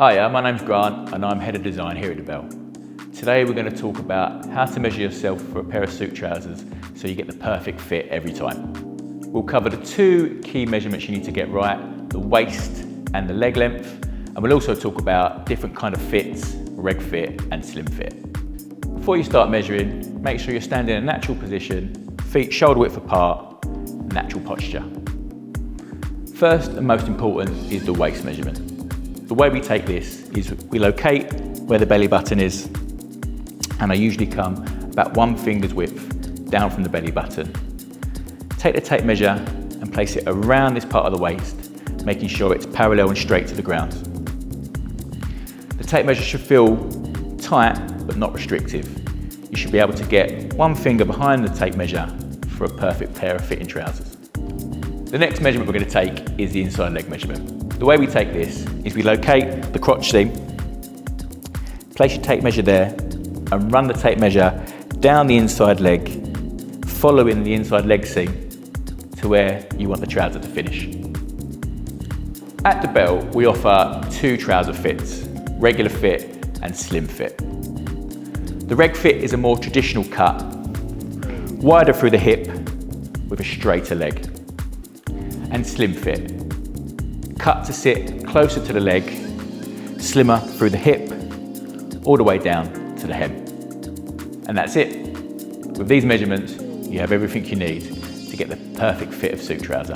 Hiya, my name's Grant and I'm Head of Design here at Dobell. Today we're going to talk about how to measure yourself for a pair of suit trousers so you get the perfect fit every time. We'll cover the two key measurements you need to get right, the waist and the leg length, and we'll also talk about different kind of fits, reg fit and slim fit. Before you start measuring, make sure you're standing in a natural position, feet shoulder width apart, natural posture. First and most important is the waist measurement. The way we take this is we locate where the belly button is, and I usually come about 1 finger's width down from the belly button. Take the tape measure and place it around this part of the waist, making sure it's parallel and straight to the ground. The tape measure should feel tight but not restrictive. You should be able to get 1 finger behind the tape measure for a perfect pair of fitting trousers. The next measurement we're going to take is the inside leg measurement. The way we take this is we locate the crotch seam, place your tape measure there and run the tape measure down the inside leg, following the inside leg seam to where you want the trouser to finish. At Dobell, we offer 2 trouser fits, regular fit and slim fit. The reg fit is a more traditional cut, wider through the hip with a straighter leg. And slim fit, cut to sit closer to the leg, slimmer through the hip, all the way down to the hem. And that's it. With these measurements, you have everything you need to get the perfect fit of suit trouser.